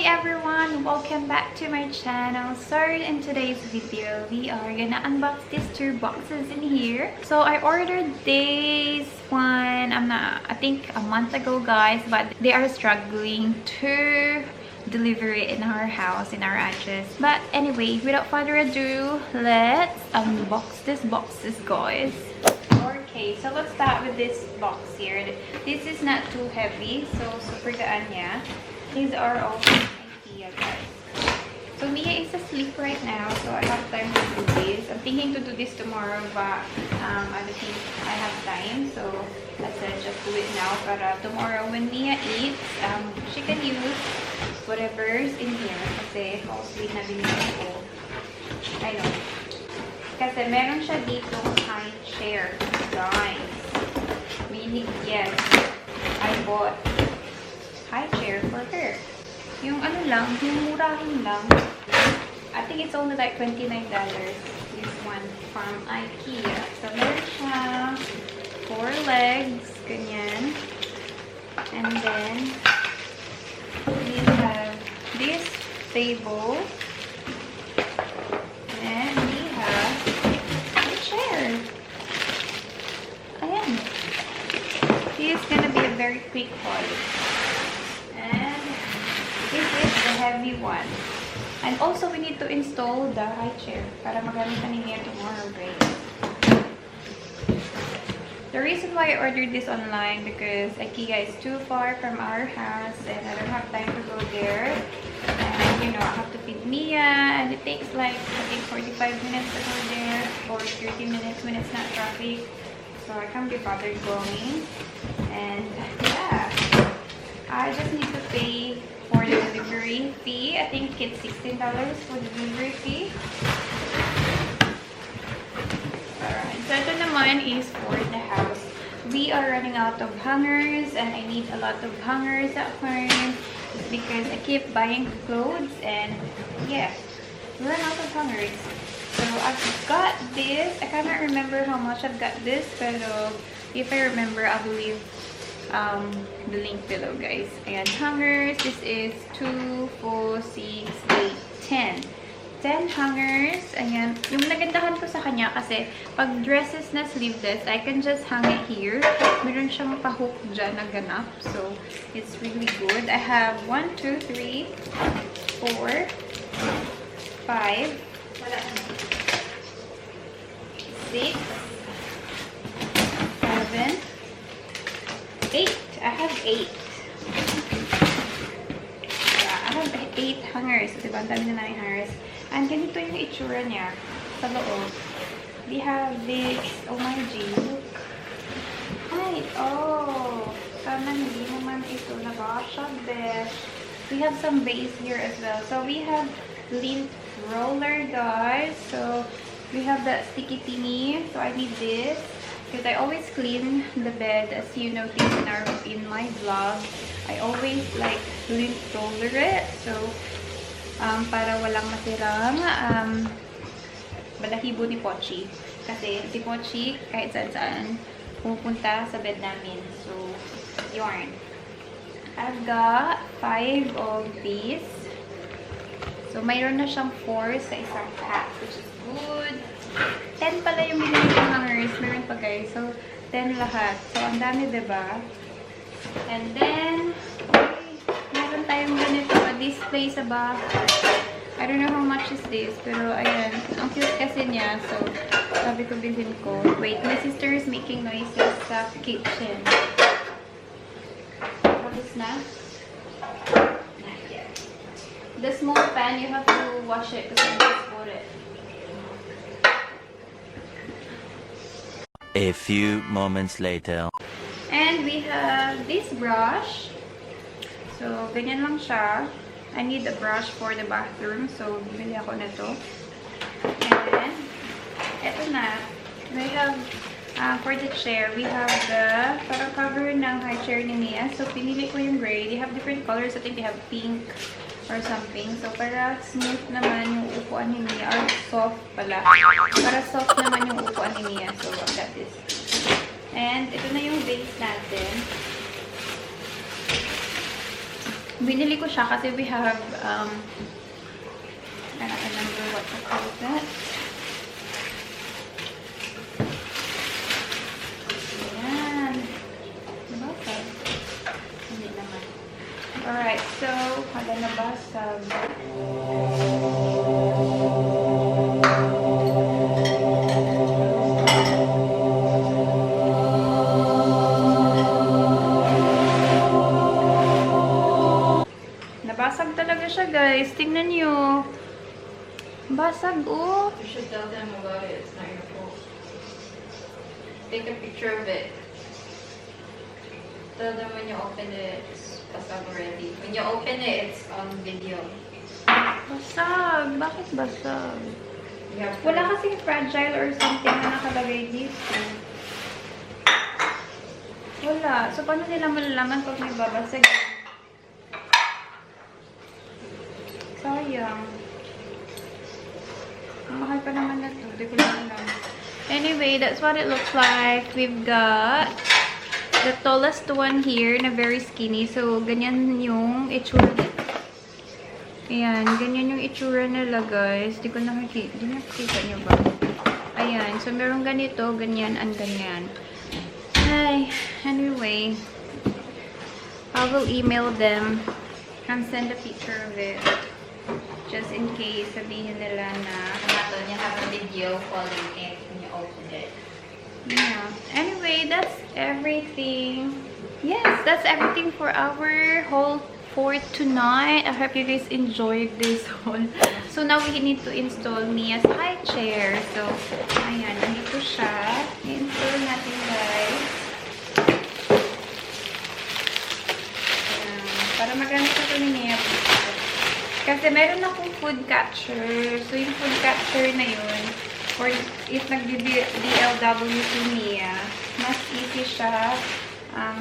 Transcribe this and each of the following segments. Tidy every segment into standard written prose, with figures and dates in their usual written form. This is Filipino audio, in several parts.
Hi everyone! Welcome back to my channel. So in today's video, we are gonna unbox these two boxes in here. So I ordered this one, I think a month ago guys, but they are struggling to deliver it in our house, in our address. But anyway, without further ado, let's unbox these boxes guys. Okay, so let's start with this box here. This is not too heavy, so super gaan niya. These are all from Ikea guys. So Mia is asleep right now, so I have time to do this. I'm thinking to do this tomorrow, but I don't think I have time. So I said just do it now. But tomorrow when Mia eats, she can use whatever's in here. Kasi fall sweet na binili ko. I know. Kasi meron siya dito high chair guys. Meaning, yes, I bought high chair for her. Yung ano lang, yung murahin lang. I think it's only like $29. This one from Ikea. So meron siya 4 legs, ganyan. And then we have this table. And we have the chair. Ayan. This is gonna be a very quick haul. This is the heavy one. And also, we need to install the high chair para magamitan niya tomorrow, guys. The reason why I ordered this online because Ikea is too far from our house and I don't have time to go there. And, you know, I have to feed Mia and it takes like, I think, 45 minutes to go there or 30 minutes when it's not traffic. So I can't be bothered going. And, yeah. I just need to pay for the delivery fee. I think it's $16 for the delivery fee. Alright, so ito naman is for the house. We are running out of hangers and I need a lot of hangers at home because I keep buying clothes and yeah, we run out of hangers. So I've got this. I cannot remember how much I've got this, but if I remember, I will leave the link below guys. Ayan, hangers. This is 2, 4, 6, 8, 10 hangers. Ayan, yung nagandahan ko sa kanya kasi pag dresses na sleeveless, I can just hang it here. Meron siyang pa-hook dyan na ganap, so it's really good. I have 1, 2, 3, 4, 5, 6, 7, 8. I have 8. Yeah, I have 8 hangers. Diba? Ang dami na namin hangers. And ganito yung itsura niya sa loob. We have this. Oh my G. Look. Right. Oh. Sana hindi naman ito nakasya best. We have some base here as well. So we have lint roller guys. So we have that sticky thingy. So I need this. Because I always clean the bed, as you notice in my vlog. I always like lint roller it. So, para walang matirang balahibo ni Pochi. Kasi si Pochi, kahit saan-saan, pupunta sa bed namin. So, yarn. I've got 5 of these. So, mayroon na siyang 4 sa isang pack, which is good. 10 pala yung binili kong hangers. Meron pa guys. So, 10 lahat. So, ang dami, diba? And then, meron tayong ganito. A display sa bahay. I don't know how much is this. Pero, ayan. Ang cute kasi niya. So, sabi ko bilhin ko. Wait, my sister is making noises sa kitchen. Tapos na? Not yet. The small pan, you have to wash it because I just bought it. A few moments later. And we have this brush. So, ganyan lang siya. I need a brush for the bathroom. So, bibili ako nito. And then, eto na. We have, for the chair, we have the parang cover ng high chair ni Mia. So, pinili ko yung gray. They have different colors. I think they have pink or something. So, para smooth naman yung upuan ni Mia. Or soft pala. Para soft naman yung upuan ni Mia. So, I've got this. And, ito na yung base natin. Binili ko siya kasi we have, I don't remember what to call that. Ayan. Nabasag. Hindi naman. Alright, so, wala nabasag. Nabasag talaga siya, guys. Tingnan nyo. Basag, oh. You should tell them about it. It's not your fault. Take a picture of it. Tell them when you open it, it's basag already. When you open it, it's on video. Basag. Bakit basag? You have to- Wala kasing fragile or something na nakalagay dito. Wala. So, paano nila malalaman pag may babasag? Sayang. Ang mahal pa naman na ito. Hindi ko lang alam. Anyway, that's what it looks like. We've got the tallest one here na very skinny. So, ganyan yung itsura nila. Ayan. Ganyan yung itsura nila, guys. Di ko nakikita. Di nakikita nyo ba? Ayan. So, meron ganito, ganyan, and ganyan. Ay. Anyway. I will email them and send a picture of it. Just in case, sabihin nila na You have a video calling it when you open it. yeah. Anyway, that's everything. Yes, that's everything for our haul for tonight. I hope you guys enjoyed this haul. So now we need to install Mia's high chair. So, ayan, nandito siya. I-install natin, guys. Ayan, para magamit ito ni Mia. Kasi meron akong food catcher. So, yung food catcher na yun, or if nag-DLW si Mia, mas easy siya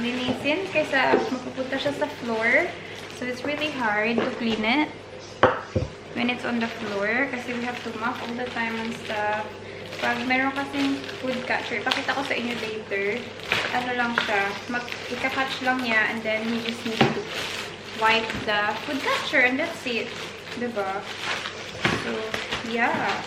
linisin kaysa mapupunta siya sa floor. So, it's really hard to clean it when it's on the floor kasi we have to mop all the time and stuff. Pag meron kasing food catcher, ipakita ko sa inyo later. Ano lang siya, ika-catch lang niya and then you just need to wipe the food catcher and that's it. Diba? So, yeah.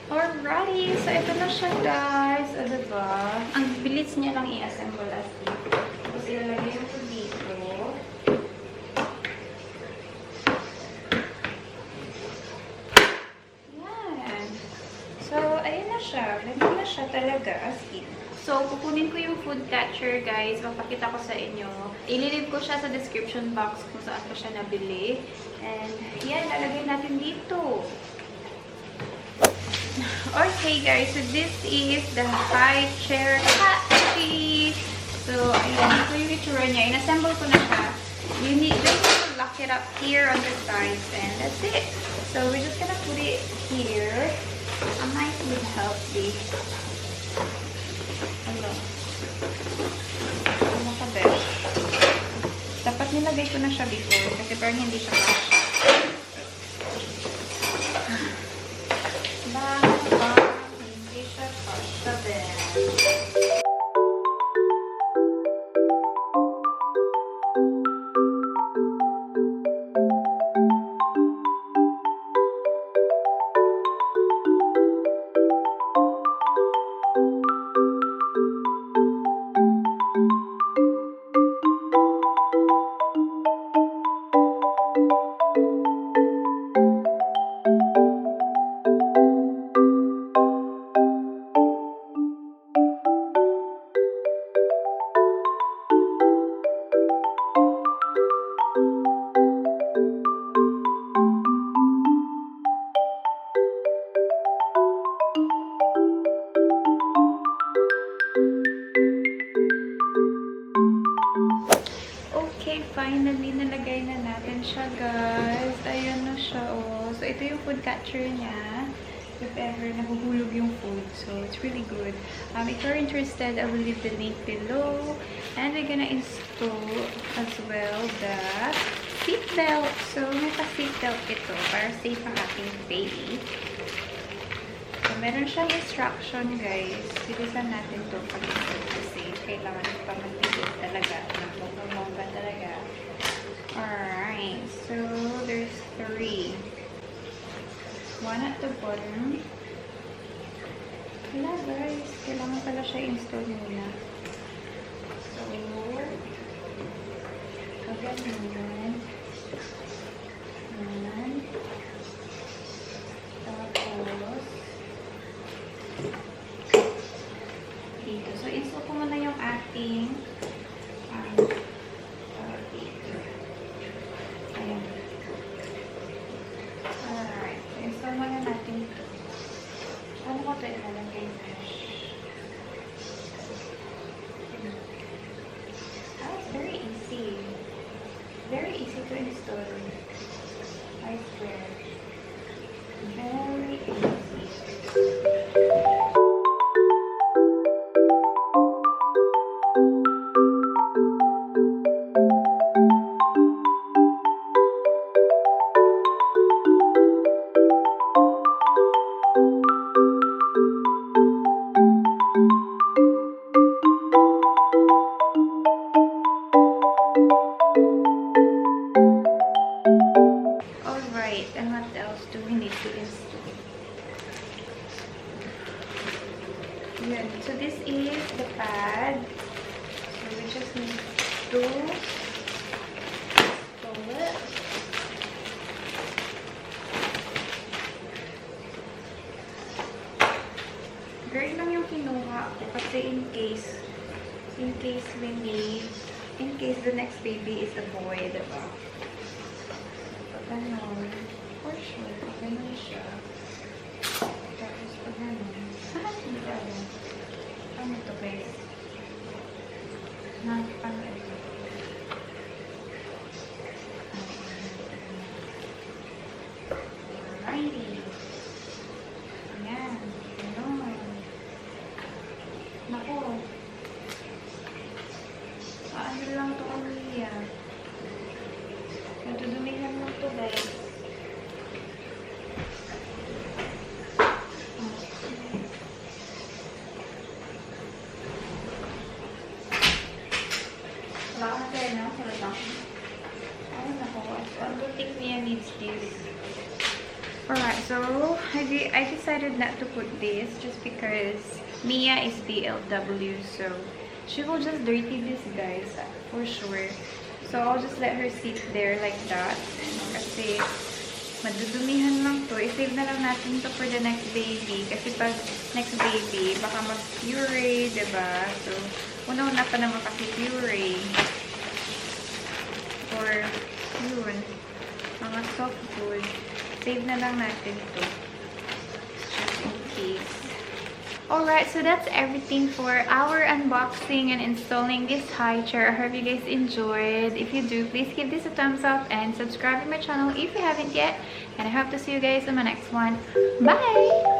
Alrighty, so ito na siya, guys. O, diba? Ang bilis niya lang i-assemble as dito. Tapos ilalagay ko dito. Yan. So, ayun na siya. Ganyan na siya talaga as in. So, kukunin ko yung food catcher, guys. Papakita ko sa inyo. Ililib ko siya sa description box kung saan ko siya nabili. And, yan, lalagay natin dito. Okay, guys. So, this is the high chair catchy. So, ayan. Ito yung itsura niya. In-assemble ko na siya. You need just to lock it up here on the sides. And that's it. So, we're just gonna put it here. I might need help, please. Hello. Ano ka, besh? Dapat nilagay ko na siya before. Kasi parang hindi siya kasha. Hindi siya kasha, besh. siya, guys. Ayan na siya, oh. So, ito yung food catcher niya. If ever nahuhulog yung food. So, it's really good. If you're interested, I will leave the link below. And we're gonna install as well the seatbelt. So, may pa-seatbelt ito para safe ang ating baby. So, meron siyang instruction, guys. Bilisan natin ito pag-install kasi kailangan pa mag-ticket talaga. Nagmumumba talaga. Alright. So, there's 3. 1 at the bottom. Wala, guys. Kailangan pala siya install muna. So, ganun. Tapos, dito. So, install ko muna yung ating dito. Ayan. Alright. So, install muna natin ito. Ano ko ito ilalagay na? It's very easy. Very easy to install. I swear. Very easy. Alright, and what else do we need to install? Yun. So this is the pad. So we just need to install it. Girl lang yung kinuha ko kasi in case we need, in case the next baby is a boy, diba? Ganon. For sure, pag ganon siya. Tapos pag ganon. Hindi ko alam. Ano ito, guys? Paano ito? Alrighty. Ayan. Ganon. Naku. Ano lang ito kamiya. Natudumihan mo ito, guys. Wala ka tayo na. Wala lang. Ay, naku. I don't think Mia needs this. Alright, so I decided not to put this just because Mia is DLW, so she will just dirty this, guys, for sure. So I'll just let her sit there like that. Kasi madudumihan lang to. I-save na lang natin to for the next baby. Kasi pag next baby, baka mag-puree, diba? So, una-una pa naman kasi puree. Or, yun, mga soft food. Save na lang natin to. Just in case. Alright, so that's everything for our unboxing and installing this high chair. I hope you guys enjoyed. If you do, please give this a thumbs up and subscribe to my channel if you haven't yet. And I hope to see you guys in my next one. Bye!